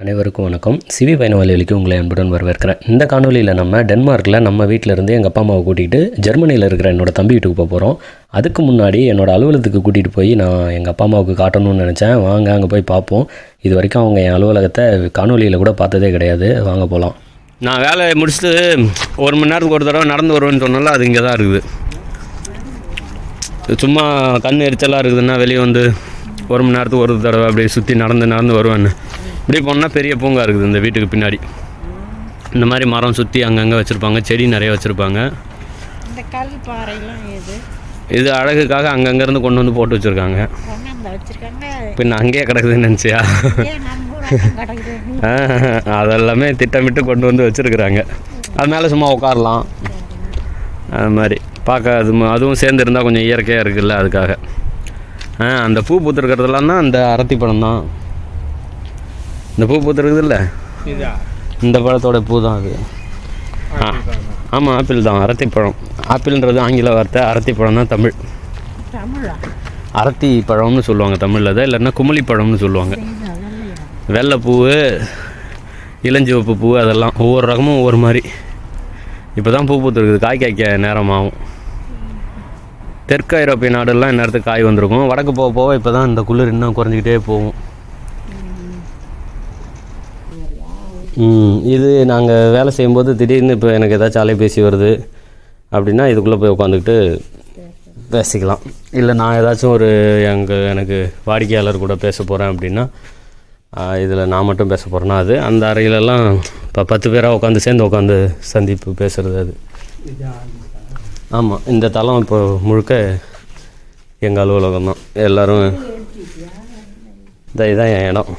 அனைவருக்கும் வணக்கம். சிவி பயண வலைவலிக்கு உங்களை அன்புடன் வரவேற்கிறேன். இந்த காணொலியில் நம்ம டென்மார்க்கில் நம்ம வீட்டிலேருந்து எங்கள் அப்பா அம்மாவை கூட்டிகிட்டு ஜெர்மனியில் இருக்கிற என்னோடய தம்பி வீட்டுக்கு போக போகிறோம். அதுக்கு முன்னாடி என்னோடய அலுவலகத்துக்கு கூட்டிகிட்டு போய் நான் எங்கள் அப்பா அம்மாவுக்கு காட்டணும்னு நினச்சேன். வாங்க அங்கே போய் பார்ப்போம். இது வரைக்கும் அவங்க என் அலுவலகத்தை காணொலியில் கூட பார்த்ததே கிடையாது. வாங்க போகலாம். நான் வேலையை முடிச்சுட்டு 1 மணி நேரத்துக்கு ஒரு தடவை நடந்து வருவேன்னு சொன்னால அது இங்கே தான் இருக்குது. சும்மா கண் எரிச்சலாக இருக்குதுன்னா வெளியே வந்து 1 மணி நேரத்துக்கு ஒரு தடவை அப்படியே சுற்றி நடந்து வருவேன்னு. இப்படி போனால் பெரிய பூங்கா இருக்குது இந்த வீட்டுக்கு பின்னாடி. இந்த மாதிரி மரம் சுற்றி அங்கங்கே வச்சுருப்பாங்க, செடி நிறைய வச்சுருப்பாங்க. இந்த கல் பாறைலாம் இது அழகுக்காக அங்கங்கேருந்து கொண்டு வந்து போட்டு வச்சுருக்காங்க. பின்ன அங்கேயே கிடக்குதுன்னு நினச்சியா? அதெல்லாமே திட்டமிட்டு கொண்டு வந்து வச்சுருக்குறாங்க. அது மேலே சும்மா உட்காரலாம். அது மாதிரி பார்க்க அதுவும் சேர்ந்து இருந்தால் கொஞ்சம் இயற்கையாக இருக்குல்ல, அதுக்காக. அந்த பூ பூத்துருக்கிறதுலாம் தான் அந்த அரத்தி பழம் தான். இந்த பூ பூத்துருக்குது இல்லை, இந்த பழத்தோட பூ தான் அது. ஆமாம், ஆப்பிள் தான், அரத்திப்பழம். ஆப்பிள்ன்றது ஆங்கில வார்த்தை, அரத்திப்பழம் தான் தமிழ். அரத்தி பழம்னு சொல்லுவாங்க தமிழில் தான், இல்லைன்னா குமளி பழம்னு சொல்லுவாங்க. வெள்ளைப்பூ, இளஞ்சிவப்பு பூ, அதெல்லாம் ஒவ்வொரு ரகமும் ஒவ்வொரு மாதிரி. இப்போ தான் பூ பூத்துருக்குது, காய் காய்க்க நேரமாகும். தெற்கு ஐரோப்பிய நாடுலாம் இந்நேரத்துக்கு காய் வந்திருக்கும். வடக்கு போக போக இப்போ தான் இந்த குளிர் இன்னும் குறைஞ்சிக்கிட்டே போகும். இது நாங்கள் வேலை செய்யும்போது திடீர்னு இப்போ எனக்கு ஏதாச்சும் அலைபேசி வருது அப்படின்னா இதுக்குள்ளே போய் உட்காந்துக்கிட்டு பேசிக்கலாம். இல்லை நான் ஏதாச்சும் எனக்கு வாடிக்கையாளர் கூட பேச போகிறேன் அப்படின்னா இதில் நான் மட்டும் பேச போகிறேன்னா அது அந்த அறையிலலாம் இப்போ 10 பேராக சேர்ந்து உட்காந்து சந்திப்பு பேசுகிறது அது. ஆமாம், இந்த தளம் இப்போ முழுக்க எங்கள் அலுவலகம் தான். எல்லோரும் இதான் என் இடம்.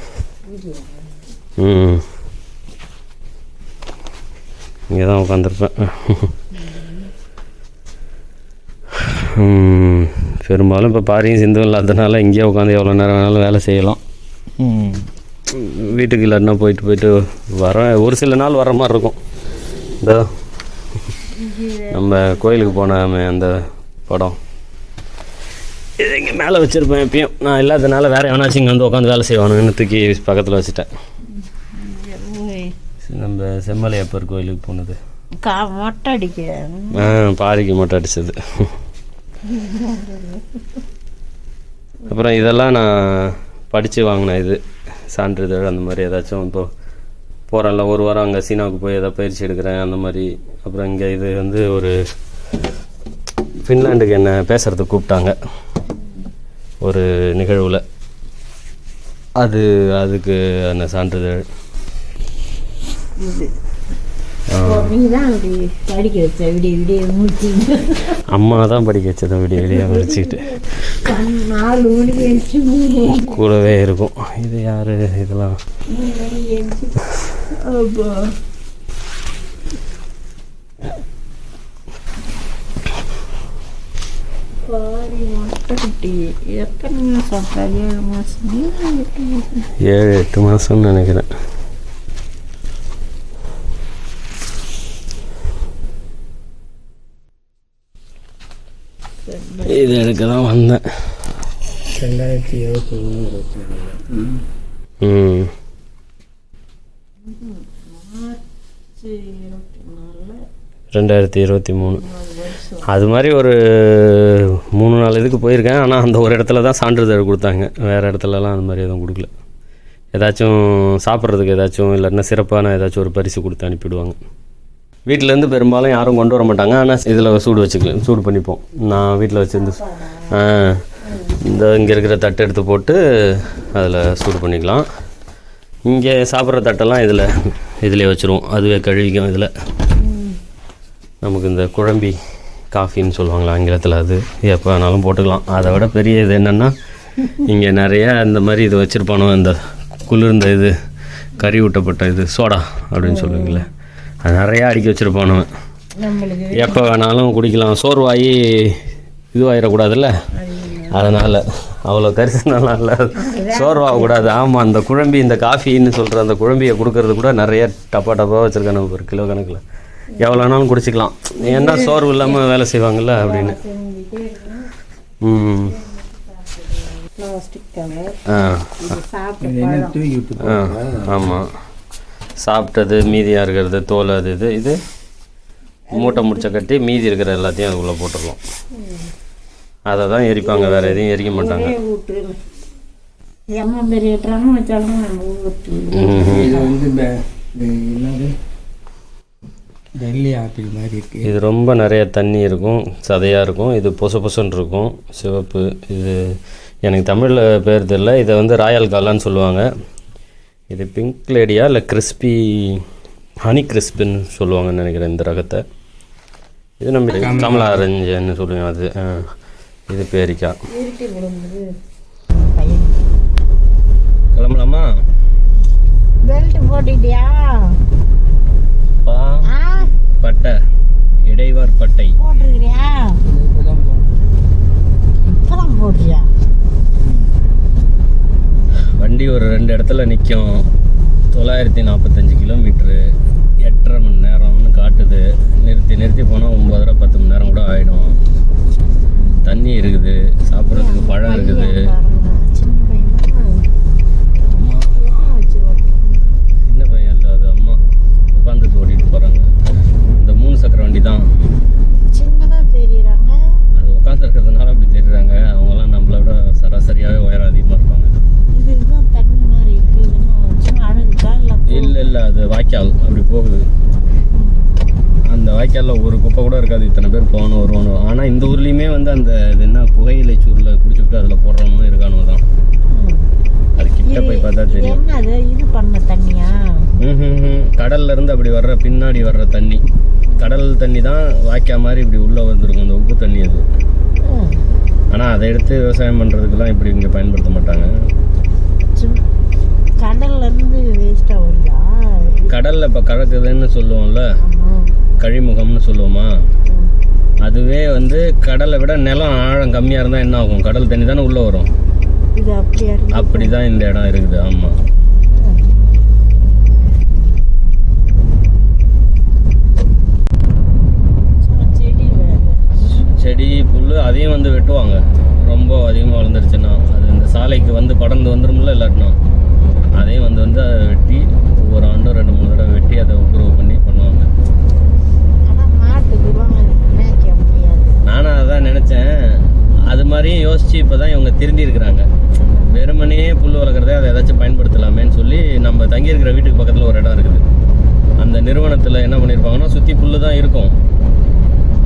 இங்கே தான் உட்காந்துருப்பேன். பெரும்பாலும் இப்போ பாரியும் சிந்தும் இல்லாததுனால இங்கேயே உட்காந்து எவ்வளோ நேரம் வேணாலும் வேலை செய்யலாம். வீட்டுக்கு இல்லைன்னா போயிட்டு வரேன். ஒரு சில நாள் வர மாதிரி இருக்கும். இந்த நம்ம கோயிலுக்கு போனோமே அந்த படம், இது இங்கே மேலே வச்சுருப்பேன். எப்பயும் நான் இல்லாததுனால வேறு எவனாச்சும் இங்கே வந்து உட்காந்து வேலை செய்வானுன்னு தூக்கி பக்கத்தில் வச்சுட்டேன். நம்ம செம்மலையப்பர் கோயிலுக்கு போனது, மொட்டை அடிக்க பாரிக்கு மொட்டை அடித்தது. அப்புறம் இதெல்லாம் நான் படித்து வாங்கினேன். இது சான்றிதழ் அந்த மாதிரி ஏதாச்சும். இப்போ போகிறேன்ல, ஒரு வாரம் அங்கே சீனாவுக்கு போய் ஏதாவது பயிற்சி எடுக்கிறேன் அந்த மாதிரி. அப்புறம் இங்கே இது வந்து ஒரு ஃபின்லாண்டுக்கு என்ன பேசுகிறதுக்கு கூப்பிட்டாங்க ஒரு நிகழ்வில். அதுக்கு அந்த சான்றிதழ். அம்மா தான் படிக்க வச்சதை விடிய முடிச்சுக்கிட்டு கூடவே இருக்கும். இது யாரு இதெல்லாம்? ஏழு 8 மாதம்னு நினைக்கிறேன். இது எடுக்க தான் வந்தேன். 2023 அது மாதிரி ஒரு 3-4 இதுக்கு போயிருக்கேன். ஆனால் அந்த ஒரு இடத்துல தான் சான்றிதழ் கொடுத்தாங்க. வேறு இடத்துலலாம் அந்த மாதிரி எதுவும் கொடுக்கல. ஏதாச்சும் சாப்பிட்றதுக்கு ஏதாச்சும் இல்லைன்னா சிறப்பான ஏதாச்சும் ஒரு பரிசு கொடுத்து அனுப்பிவிடுவாங்க. வீட்டிலேருந்து பெரும்பாலும் யாரும் கொண்டு வர மாட்டாங்க. ஆனால் இதில் சூடு பண்ணிப்போம். நான் வீட்டில் வச்சுருந்து இங்கே இருக்கிற தட்டை எடுத்து போட்டு அதில் சூடு பண்ணிக்கலாம். இங்கே சாப்பிட்ற தட்டெல்லாம் இதிலே வச்சுருவோம். அதுவே கழுவிக்கும். இதில் நமக்கு இந்த குழம்பி காஃபின்னு சொல்லுவாங்களா ஆங்கிலத்தில், அது எப்போ வேணாலும் போட்டுக்கலாம். அதை விட பெரிய இது என்னென்னா இங்கே நிறையா இந்த மாதிரி இது வச்சுருப்பானோ, இந்த குளிர்ந்த இது கறி ஊட்டப்பட்ட இது சோடா அப்படின்னு சொல்லுவீங்களே, அது நிறையா அடுக்கி வச்சுருப்பானு. எப்போ வேணாலும் குடிக்கலாம். சோர்வாகி இதுவாகிடக்கூடாதுல்ல, அதனால் அவ்வளோ கரிசனெல்லாம் இல்லை, சோர்வாகக்கூடாது. ஆமாம், அந்த குழம்பி இந்த காஃபின்னு சொல்கிற அந்த குழம்பியை கொடுக்கறது கூட நிறைய டப்பாக வச்சுருக்கானு. ஒரு கிலோ கணக்கில் எவ்வளோ வேணாலும் குடிச்சிக்கலாம். ஏன்னா சோர்வு இல்லாமல் வேலை செய்வாங்கள்ல அப்படின்னு. Plastic cover. ஆ இது சாப்பிட்டு பழம். ஆமாம், சாப்பிட்டது மீதியாக இருக்கிறது தோல் அது இது மூட்டை முடிச்ச கட்டி மீதி இருக்கிற எல்லாத்தையும் அதுக்குள்ளே போட்டுடலாம். அதை தான் எரிப்பாங்க, வேறு எதையும் எரிக்க மாட்டாங்க. எம்மா பெரிய ட்ரம் வச்சாலும் நம்ம ஊற்று. இது வந்து என்னது டெல்லி ஆப்பிள் மாதிரி இருக்குது. இது ரொம்ப நிறைய தண்ணி இருக்கும், சதையாக இருக்கும். இது பொசுன்னு இருக்கும், சிவப்பு. இது எனக்கு தமிழில் பேர் தெரியல. இதை வந்து ராயல் காலான்னு சொல்லுவாங்க. இது பிங்க் லேடியா இல்லை கிறிஸ்பி ஹனி கிறிஸ்பின்னு சொல்லுவாங்கன்னு நினைக்கிறேன் இந்த ரகத்தை. இது நம்ம கமலா ஆரஞ்சுன்னு சொல்லுவோம். அது இது பேரிக்காய். கிளம்பலாமா? பெல்ட் போட்டுட்டியா? பட்டை, இடைவார் பட்டை போட்டுருக்கிறியா? இப்பதான் போடுறியா? வண்டி ஒரு 2 இடத்துல நிற்கும். 945 கிலோமீட்ரு, 8.5 மணி நேரம்னு காட்டுது. நிறுத்தி போனால் 9 10 மணி நேரம் கூட ஆகிடும். தண்ணி இருக்குது, சாப்பிட்றதுக்கு பழம் இருக்குது. சின்ன பையன் இல்லை, அது அம்மா உட்காந்துட்டு ஓட்டிகிட்டு போகிறாங்க. இந்த 3 சக்கர வண்டி தான் சின்னதாக தெரியுறாங்க. அது உட்காந்துருக்கிறதுனால அப்படி தெரியுறாங்க. அவங்களாம் நம்மளை விட சராசரியாகவே உயரம் அதிகமாக இருப்பாங்க. இதுதான் தண்ணி மாதிரி இருக்குது. சும்மா அழுகுதா இல்லை அது வாய்க்கால் அப்படி போகுது. அந்த வாய்க்காலில் ஒரு குப்பை கூட இருக்காது. இத்தனை பேர் போகணும் வருவானு. ஆனால் இந்த ஊர்லேயுமே வந்து அந்த இது என்ன புகையிலை சூரில் குடிச்சுட்டு அதில் போடுறவனும் இருக்கானு தான். அது கிட்ட போய் பார்த்தா தெரியும். என்னது இது பண்ண தண்ணியா? கடல்ல இருந்து அப்படி வர்ற பின்னாடி வர்ற தண்ணி, கடல் தண்ணி தான் வாய்க்கா மாதிரி இப்படி உள்ளே வந்துருக்கும். அந்த உப்பு தண்ணி அது. ஆனால் அதை எடுத்து விவசாயம் பண்ணுறதுக்கெல்லாம் இப்படி இங்கே பயன்படுத்த மாட்டாங்க. கடல்ல இருந்து வேஸ்ட்டாக வருதா? கடலில் இப்போ கலக்குதுன்னு சொல்லுவோம்ல, கழிமுகம்னு சொல்லுவோமா, அதுவே வந்து கடலை விட நிலம் ஆழம் கம்மியாக இருந்தால் என்ன ஆகும்? கடல் தண்ணி தானே உள்ளே வரும். இது அப்படியா? அப்படி தான் இந்த இடம் இருக்குது. ஆமாம், செடி புல் அதையும் வந்து வெட்டுவாங்க. ரொம்ப அதிகமாக வளர்ந்துருச்சுன்னா அது இந்த சாலைக்கு வந்து படர்ந்து வந்துடும்ல எல்லாருனா, அதையும் வந்து அதை வெட்டி ஒவ்வொரு ஆண்டும் 2-3 தடவை வெட்டி அதை உப்புரவு பண்ணி பண்ணுவாங்க. நானும் அதான் நினச்சேன். அது மாதிரியும் யோசித்து இப்போ தான் இவங்க திருந்தி இருக்கிறாங்க. வெறுமனே புல் வளர்க்குறதே அதை ஏதாச்சும் பயன்படுத்தலாமேன்னு சொல்லி நம்ம தங்கியிருக்கிற வீட்டுக்கு பக்கத்தில் ஒரு இடம் இருக்குது. அந்த நிறுவனத்தில் என்ன பண்ணியிருப்பாங்கன்னா சுற்றி புல் தான் இருக்கும்.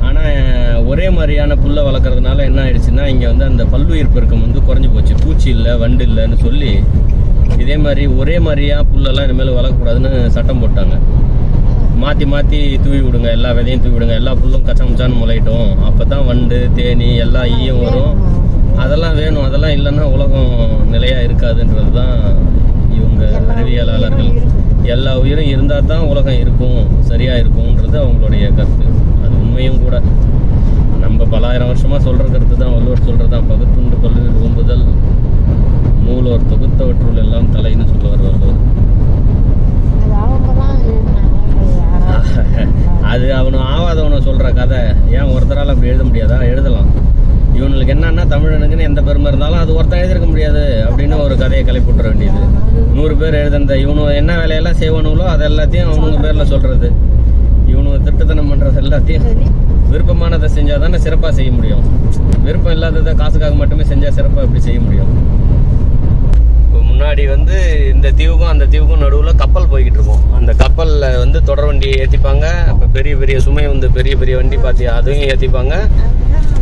ஆனால் ஒரே மாதிரியான புல்லை வளர்க்குறதுனால என்ன ஆயிடுச்சுன்னா இங்கே வந்து அந்த பல்லுயிர் பெருக்கம் வந்து குறைஞ்சி போச்சு. பூச்சி இல்லை, வண்டு இல்லைன்னு சொல்லி இதே மாதிரி ஒரே மாதிரியாக புல்லெல்லாம் இனிமேல் வளர்க்கக்கூடாதுன்னு சட்டம் போட்டாங்க. மாற்றி தூவி விடுங்க, எல்லா விதையும் தூவி விடுங்க, எல்லா புல்லும் கச்சமச்சான்னு முளையிட்டோம். அப்போ தான் வண்டு, தேனி, எல்லா ஈயும் வரும். அதெல்லாம் வேணும். அதெல்லாம் இல்லைன்னா உலகம் நிலையாக இருக்காதுன்றது தான் இவங்க அறிவியலாளர்கள். எல்லா உயிரும் இருந்தால் தான் உலகம் இருக்கும், சரியாக இருக்கும்ன்றது அவங்களுடைய கருத்து. அது உண்மையும் கூட. நம்ம பல ஆயிரம் வருஷமாக சொல்கிற கருத்து தான். வள்ளுவர் சொல்கிறது தான், பகுத்துண்டு பல்லுயிர் ஓம்புதல் நூலோர் தொகுத்தவற்றுள் எல்லாம் தலைன்னு சொல்லுவார் வள்ளுவர். அது அவனும் ஆவாதவனை சொல்கிற கதை. ஏன் ஒருத்தரால் அப்படி எழுத முடியாதா? எழுதலாம். இவனுக்கு என்னன்னா தமிழனுக்குன்னு எந்த பெருமை இருந்தாலும் அது ஒருத்தன் எழுதிருக்க முடியாது அப்படின்னு ஒரு கதையை கிளப்பிவிட்டுற வேண்டியது. 100 பேர் எழுதுந்த இவனு என்ன வேலையெல்லாம் செய்வானுங்களோ அது எல்லாத்தையும் அவனுங்க பேரில் சொல்கிறது. இவனு திட்டத்தனம் பண்ணுறது எல்லாத்தையும் விருப்பமானதை செஞ்சால் தானே சிறப்பாக செய்ய முடியும். விருப்பம் இல்லாததை காசுக்காக மட்டுமே செஞ்சால் சிறப்பாக எப்படி செய்ய முடியும்? இப்போ முன்னாடி வந்து இந்த தீவுக்கும் அந்த தீவுக்கும் நடுவில் கப்பல் போய்கிட்டு இருக்கும். அந்த கப்பலில் வந்து தொடர் வண்டி ஏற்றிப்பாங்க. அப்போ பெரிய சுமை வந்து பெரிய வண்டி பார்த்தி அதையும் ஏற்றிப்பாங்க.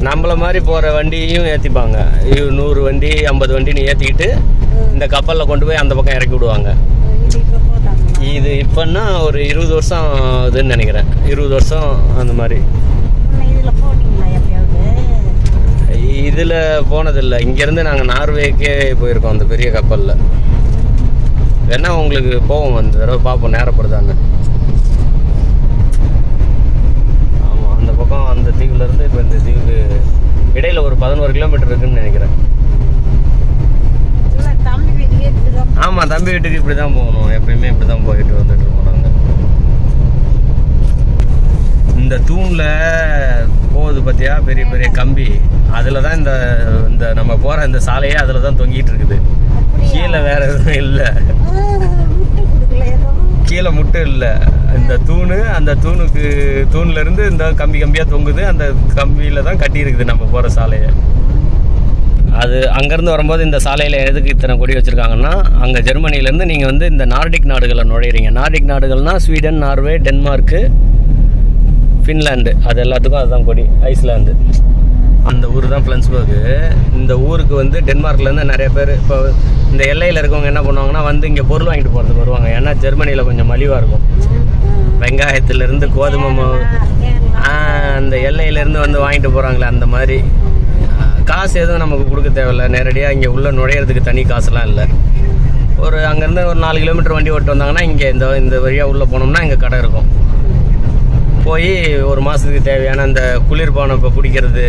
நம்மளை மாதிரி போகிற வண்டியையும் ஏற்றிப்பாங்க. 100 வண்டி 50 வண்டின்னு ஏற்றிக்கிட்டு இந்த கப்பலில் கொண்டு போய் அந்த பக்கம் இறக்கி விடுவாங்க. இது இப்போன்னா ஒரு 20 வருஷம் இதுன்னு நினைக்கிறேன். 20 வருஷம் அந்த மாதிரி. இதில் போனதில்லை. இங்கேருந்து நாங்கள் நார்வேக்கே போயிருக்கோம் அந்த பெரிய கப்பலில். வேணா உங்களுக்கு போவோம், அந்த தடவை பார்ப்போம் நேரப்படுதான்னு. ஆமாம், அந்த பக்கம் அந்த தீவுலேருந்து இப்போ இந்த தீவுக்கு இடையில் ஒரு 11 கிலோமீட்டர் இருக்குன்னு நினைக்கிறேன். ஆமாம், தம்பி வீட்டுக்கு இப்படி தான் போகணும். எப்பயுமே இப்படி தான் போயிட்டு வந்துட்டு இருக்கோம் நாங்கள். இந்த தூணில் போகுது பார்த்தியா பெரிய கம்பி, அதில் தான் இந்த இந்த நம்ம போகிற இந்த சாலையே அதில் தான் தொங்கிட்டு இருக்குது. கீழே வேற எதுவும் இல்லை, கீழே முட்டும் இல்லை. இந்த தூணு, அந்த தூண்லேருந்து இந்த கம்பியாக தொங்குது. அந்த கம்பியில் தான் கட்டி இருக்குது நம்ம போகிற சாலையை. அது அங்கேருந்து வரும்போது இந்த சாலையில் எதுக்கு இத்தனை கொடி வச்சுருக்காங்கன்னா, அங்கே ஜெர்மனிலேருந்து நீங்கள் வந்து இந்த நார்டிக் நாடுகளை நுழையிறீங்க. நார்டிக் நாடுகள்னால் ஸ்வீடன், நார்வே, டென்மார்க்கு, ஃபின்லாண்டு, அது எல்லாத்துக்கும் அதுதான் கொடி. ஐஸ்லாந்து அந்த ஊர் தான் ஃப்ளன்ஸ்பர்கு. இந்த ஊருக்கு வந்து டென்மார்க்லேருந்து நிறைய பேர் இப்போ இந்த எல்லையில் இருக்கவங்க என்ன பண்ணுவாங்கன்னா வந்து இங்கே பொருள் வாங்கிட்டு போகிறதுக்கு வருவாங்க. ஏன்னா ஜெர்மனியில் கொஞ்சம் மலிவாக இருக்கும். வெங்காயத்துலேருந்து கோதுமை மாவு அந்த எல்லையிலேருந்து வந்து வாங்கிட்டு போகிறாங்களே, அந்த மாதிரி காசு எதுவும் நமக்கு கொடுக்க தேவையில்லை. நேரடியாக இங்கே உள்ளே நுழையிறதுக்கு தனி காசுலாம் இல்லை. ஒரு அங்கேருந்து ஒரு 4 கிலோமீட்டர் வண்டி ஓட்டு வந்தாங்கன்னா இங்கே இந்த வழியாக உள்ளே போனோம்னா இங்கே கடை இருக்கும். போய் ஒரு மாதத்துக்கு தேவையான அந்த குளிர்பானம் இப்போ பிடிக்கிறது,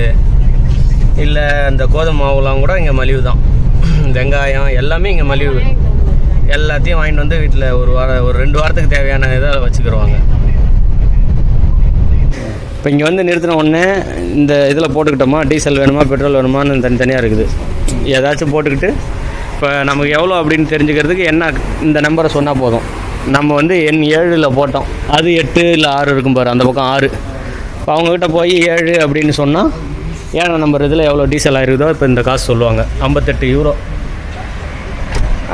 இல்லை அந்த கோதுமை மாவுலாம் கூட இங்கே மலிவு தான். வெங்காயம் எல்லாமே இங்கே மலிவு. எல்லாத்தையும் வாங்கிட்டு வந்து வீட்டில் ஒரு 2 வாரத்துக்கு தேவையான இதை வச்சுக்கிடுவாங்க. இப்போ இங்கே வந்து நிறுத்தின உடனே இந்த இதில் போட்டுக்கிட்டோமா, டீசல் வேணுமா பெட்ரோல் வேணுமான்னு தனித்தனியாக இருக்குது. ஏதாச்சும் போட்டுக்கிட்டு இப்போ நமக்கு எவ்வளோ அப்படின்னு தெரிஞ்சுக்கிறதுக்கு என்ன இந்த நம்பரை சொன்னால் போதும். நம்ம வந்து எண் 7ல் போட்டோம், அது 8 இல்லை 6 இருக்கும் பாரு, அந்த பக்கம் 6. இப்போ அவங்கக்கிட்ட போய் 7 அப்படின்னு சொன்னால் 7 நம்பர் இதில் எவ்வளோ டீசல் ஆகிருக்குதோ இப்போ இந்த காசு சொல்லுவாங்க. 58 யூரோ.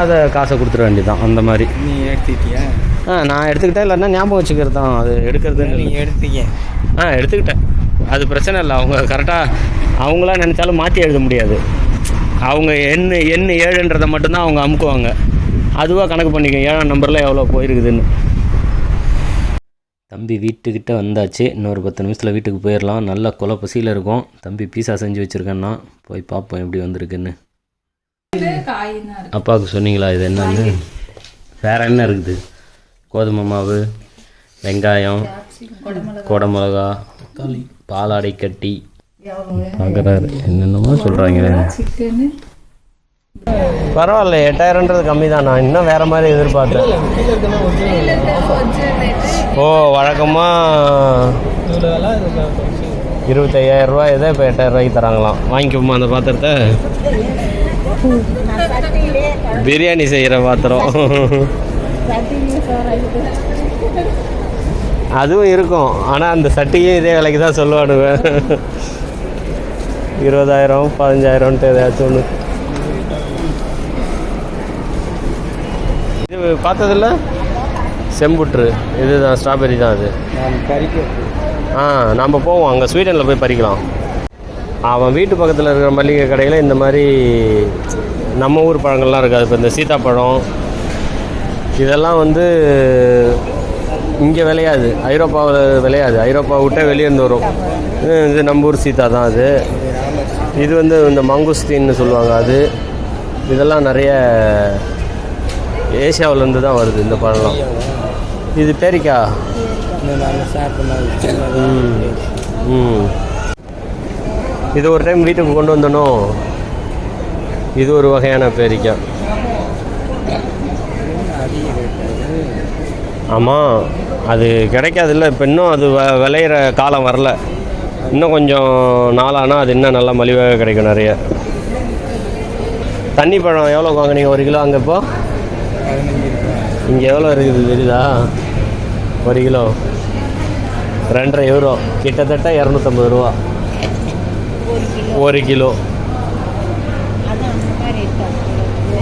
அதை காசை கொடுத்துட வேண்டியதான். அந்த மாதிரி நீ எடுத்துக்கிட்டியா? நான் எடுத்துக்கிட்டேன். இல்லைன்னா ஞாபகம் வச்சுக்கிறது தான் அது எடுக்கிறது. நீங்கள் எடுத்துக்க? எடுத்துக்கிட்டேன். அது பிரச்சனை இல்லை. அவங்க கரெக்டாக அவங்களாம் நினச்சாலும் மாற்றி எழுத முடியாது. அவங்க எண் 7ன்றதை மட்டும்தான் அவங்க அமுக்குவாங்க. அதுவாக கணக்கு பண்ணிக்க 7ஆம் நம்பரில் எவ்வளோ போயிருக்குதுன்னு. தம்பி வீட்டுக்கிட்ட வந்தாச்சு. இன்னொரு 10 நிமிஷத்தில் வீட்டுக்கு போயிடலாம். நல்லா கொலை பசியில் இருக்கும். தம்பி பீஸா செஞ்சு வச்சுருக்கேன்னா போய் பார்ப்போம் எப்படி வந்திருக்குன்னு. அப்பாவுக்கு சொன்னீங்களா இது என்னன்னு? வேறு என்ன இருக்குது? கோதுமை மாவு, வெங்காயம், குடமிளகா, பாலாடை கட்டி பார்க்குறாரு. என்னென்னமோ சொல்கிறாங்க. பரவாயில்ல, 8000ன்றது கம்மி தான். நான் இன்னும் வேறு மாதிரி எதிர்பார்த்தேன். ஓ, வழக்கமாக 25,000 ரூபா எதோ இப்போ 8,000 ரூபாய்க்கு தராங்களாம். வாங்கிக்கோமா அந்த பாத்திரத்தை? பிரியாணி செய்கிற பாத்திரம் அதுவும் இருக்கும். ஆனால் அந்த சட்டியும் இதே விலைக்கு தான் சொல்லுவானுவேன். 20,000 15,000ன்ட்டு ஏதாச்சும் ஒன்று. இது பார்த்ததில்ல? செம்புட்ரு இதுதான், ஸ்ட்ராபெரி தான் அது. நம்ம போவோம் அங்கே ஸ்வீடனில் போய் பறிக்கலாம். அவன் வீட்டு பக்கத்தில் இருக்கிற மளிகை கடையில் இந்த மாதிரி நம்ம ஊர் பழங்கள்லாம் இருக்காது. இப்போ இந்த சீத்தாப்பழம் இதெல்லாம் வந்து இங்கே விளையாது, ஐரோப்பாவில் விளையாது. ஐரோப்பா விட்டே வெளியேருந்து வரும். இது நம்ம ஊர் சீத்தா தான் அது. இது வந்து இந்த மங்குஸ்தீன்னு சொல்லுவாங்க. அது இதெல்லாம் நிறைய ஏசியாவிலேருந்து தான் வருது இந்த பழம்லாம். இது பேரிக்காய். இது ஒரு டைம் வீட்டுக்கு கொண்டு வந்தனும். இது ஒரு வகையான பேரிக்காய். ஆமாம், அது கிடைக்காதுல்ல இப்போ. இன்னும் அது விளையிற காலம் வரல. இன்னும் கொஞ்சம் நாளானால் அது இன்னும் நல்லா மலிவாக கிடைக்கும் நிறைய. தண்ணி பழம் எவ்வளோ வாங்குனீங்க 1 கிலோ அங்கே? இப்போ இங்கே எவ்வளோ இருக்குது தெரியுதா? 1 கிலோ 2,5 யூரோ, கிட்டத்தட்ட 250 ரூபா 1 கிலோ.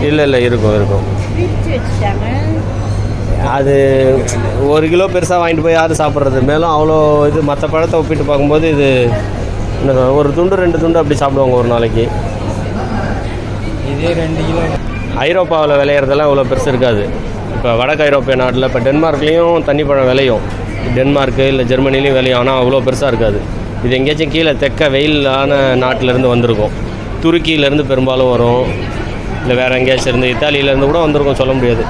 இல்லை இருக்கும். அது 1 கிலோ பெருசாக வாங்கிட்டு போய் யாரும் சாப்பிட்றது? மேலும் அவ்வளோ இது மற்ற பழத்தை ஒப்பிட்டு பார்க்கும்போது இது ஒரு துண்டு 2 துண்டு அப்படி சாப்பிடுவாங்க ஒரு நாளைக்கு. இதே 2 கிலோ. ஐரோப்பாவில் விளையிறதெல்லாம் இவ்வளோ பெருசு இருக்காது. இப்போ வடக்கு ஐரோப்பிய நாட்டில் இப்போ டென்மார்க்லேயும் தண்ணி பழம் விளையும். டென்மார்க்கு இல்லை ஜெர்மனிலையும் விளையும். ஆனால் அவ்வளோ பெருசாக இருக்காது. இது எங்கேயாச்சும் கீழே தெற்க வெயிலான நாட்டிலேருந்து வந்திருக்கும். துருக்கியிலேருந்து பெரும்பாலும் வரும். இல்லை வேறு எங்கேயாச்சும் இருந்து இத்தாலியிலேருந்து கூட வந்திருக்கும், சொல்ல முடியாது.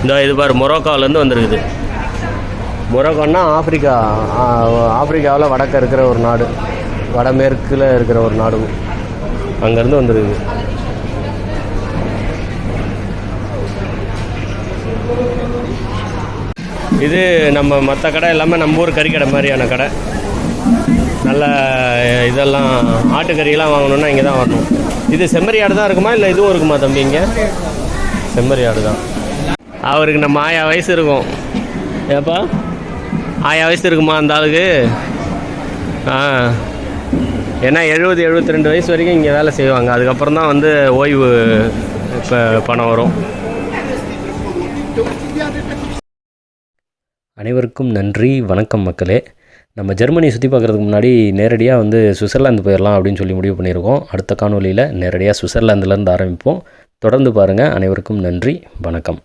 இந்த இது பாரு, மொரோக்காவிலேருந்து வந்துருக்குது. மொரோக்கோன்னா ஆப்பிரிக்காவில் வடக்க இருக்கிற ஒரு நாடு, வடமேற்கில் இருக்கிற ஒரு நாடு. அங்கேருந்து வந்துருக்குது. இது நம்ம மற்ற கடை எல்லாமே நம்ம ஊர் கறிக்கடை மாதிரியான கடை. நல்ல இதெல்லாம் ஆட்டுக்கறியெல்லாம் வாங்கணுன்னா இங்கே தான் வரணும். இது செம்மறி ஆடு தான் இருக்குமா இல்லை இதுவும் இருக்குமா தம்பி? இங்கே செம்மறி ஆடு தான். அவருக்கு நம்ம 1000 வயசு இருக்கும். ஏப்பா 1000 வயசு இருக்குமா அந்த ஆளுக்கு? ஏன்னா 70-72 வயசு வரைக்கும் இங்கே வேலை செய்வாங்க. அதுக்கப்புறம் தான் வந்து ஓய்வு இப்போ பணம் வரும். அனைவருக்கும் நன்றி, வணக்கம் மக்களே. நம்ம ஜெர்மனி சுற்றி பார்க்குறதுக்கு முன்னாடி நேரடியாக வந்து சுவிட்சர்லாந்து போயிடலாம் அப்படின்னு சொல்லி முடிவு பண்ணியிருக்கோம். அடுத்த காணொலியில் நேரடியாக சுவிட்சர்லாந்துலேருந்து ஆரம்பிப்போம். தொடர்ந்து பாருங்கள். அனைவருக்கும் நன்றி, வணக்கம்.